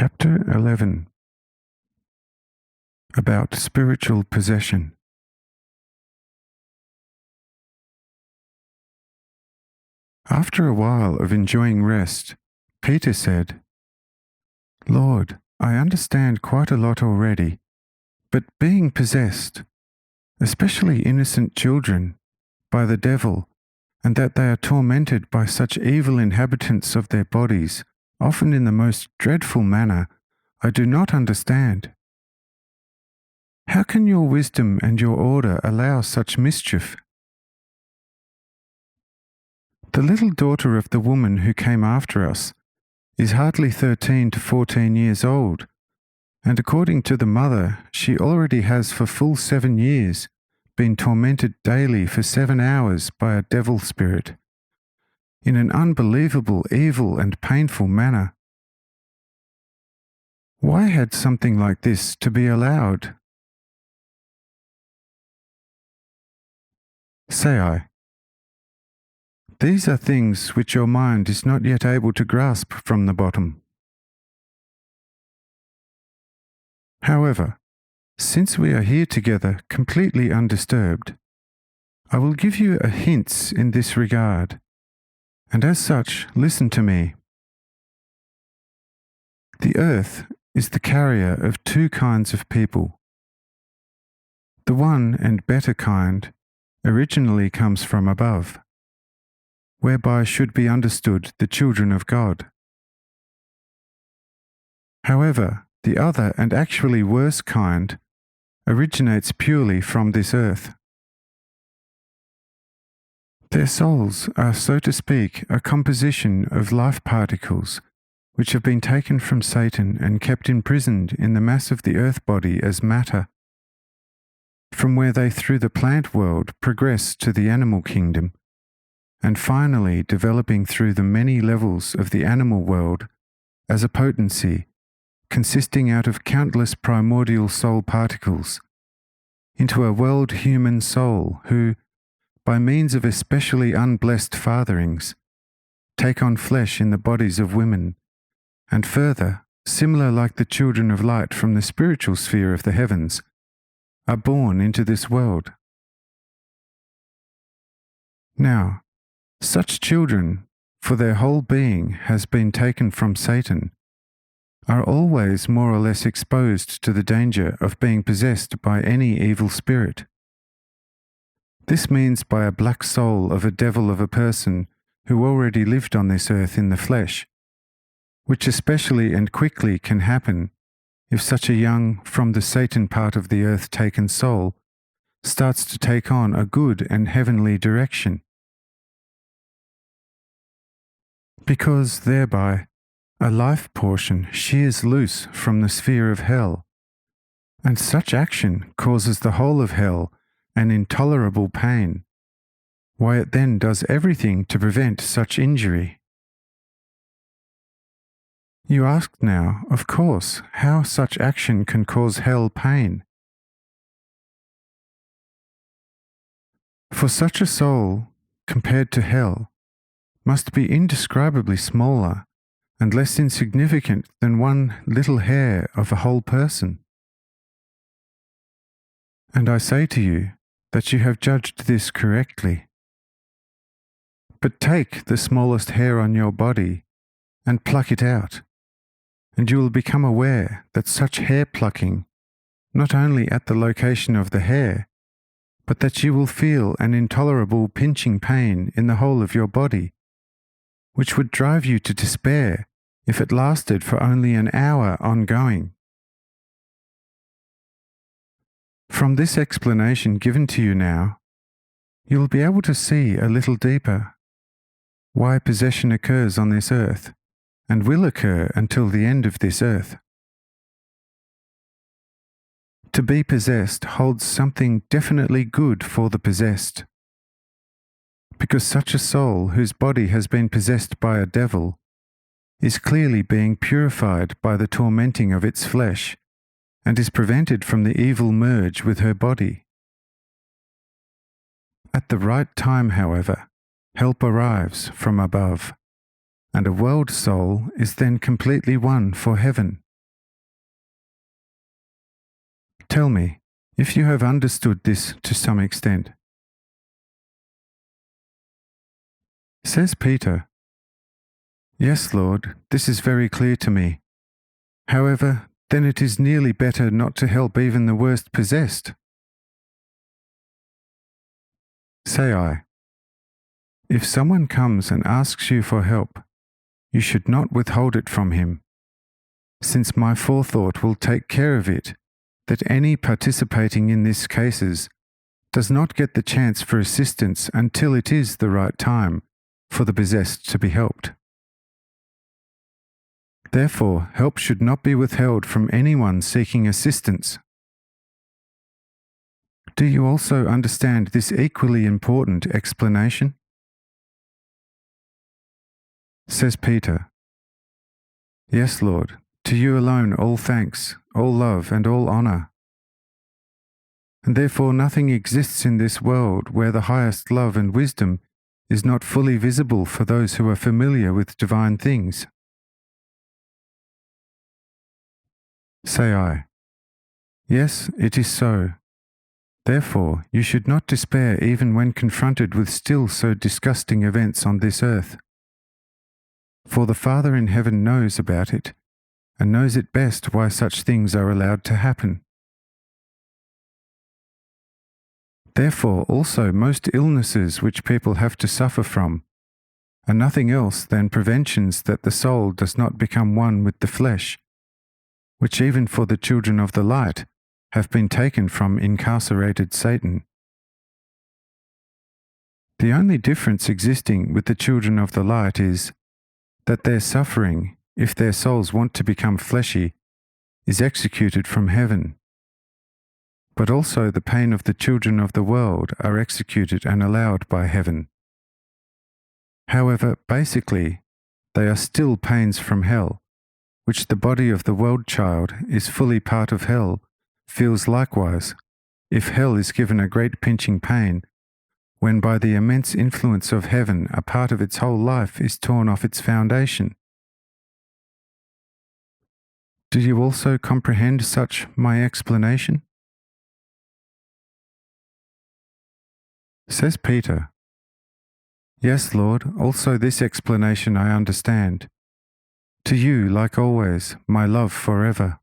Chapter 11. About spiritual possession. After a while of enjoying rest, Peter said, "Lord, I understand quite a lot already, but being possessed, especially innocent children, by the devil, and that they are tormented by such evil inhabitants of their bodies, often in the most dreadful manner, I do not understand. How can your wisdom and your order allow such mischief?" The little daughter of the woman who came after us is hardly 13 to 14 years old, and according to the mother, she already has for full 7 years been tormented daily for 7 hours by a devil spirit, in an unbelievable, evil and painful manner. Why had something like this to be allowed? Say I. These are things which your mind is not yet able to grasp from the bottom. However, since we are here together completely undisturbed, I will give you a hint in this regard, and as such, listen to me. The earth is the carrier of two kinds of people. The one and better kind originally comes from above, whereby should be understood the children of God. However, the other and actually worse kind originates purely from this earth. Their souls are, so to speak, a composition of life particles which have been taken from Satan and kept imprisoned in the mass of the earth body as matter, from where they through the plant world progress to the animal kingdom, and finally developing through the many levels of the animal world as a potency consisting out of countless primordial soul particles, into a world human soul who, by means of especially unblessed fatherings, take on flesh in the bodies of women, and further, similar like the children of light from the spiritual sphere of the heavens, are born into this world. Now, such children, for their whole being has been taken from Satan, are always more or less exposed to the danger of being possessed by any evil spirit. This means by a black soul of a devil of a person who already lived on this earth in the flesh, which especially and quickly can happen if such a young, from the Satan part of the earth taken soul starts to take on a good and heavenly direction, because thereby a life portion shears loose from the sphere of hell, and such action causes the whole of hell an intolerable pain, why it then does everything to prevent such injury. You ask now, of course, how such action can cause hell pain. For such a soul, compared to hell, must be indescribably smaller and less insignificant than one little hair of a whole person. And I say to you that you have judged this correctly. But take the smallest hair on your body and pluck it out, and you will become aware that such hair plucking, not only at the location of the hair, but that you will feel an intolerable pinching pain in the whole of your body, which would drive you to despair if it lasted for only an hour ongoing. From this explanation given to you now, you will be able to see a little deeper why possession occurs on this earth and will occur until the end of this earth. To be possessed holds something definitely good for the possessed, because such a soul whose body has been possessed by a devil is clearly being purified by the tormenting of its flesh, and is prevented from the evil merge with her body. At the right time, however, help arrives from above, and a world soul is then completely won for heaven. Tell me, if you have understood this to some extent. Says Peter, Yes, Lord, this is very clear to me. However, then it is nearly better not to help even the worst possessed. Say I, if someone comes and asks you for help, you should not withhold it from him, since my forethought will take care of it, that any participating in these cases does not get the chance for assistance until it is the right time for the possessed to be helped. Therefore, help should not be withheld from anyone seeking assistance. Do you also understand this equally important explanation? Says Peter, Yes, Lord, to you alone all thanks, all love, and all honour. And therefore nothing exists in this world where the highest love and wisdom is not fully visible for those who are familiar with divine things. Say I, Yes, it is so. Therefore, you should not despair even when confronted with still so disgusting events on this earth. For the Father in heaven knows about it, and knows it best why such things are allowed to happen. Therefore also most illnesses which people have to suffer from are nothing else than preventions that the soul does not become one with the flesh, which even for the children of the light have been taken from incarcerated Satan. The only difference existing with the children of the light is that their suffering, if their souls want to become fleshy, is executed from heaven. But also the pain of the children of the world are executed and allowed by heaven. However, basically, they are still pains from hell, which the body of the world child is fully part of hell, feels likewise, if hell is given a great pinching pain, when by the immense influence of heaven a part of its whole life is torn off its foundation. Do you also comprehend such my explanation? Says Peter, Yes, Lord, also this explanation I understand. To you, like always, my love forever.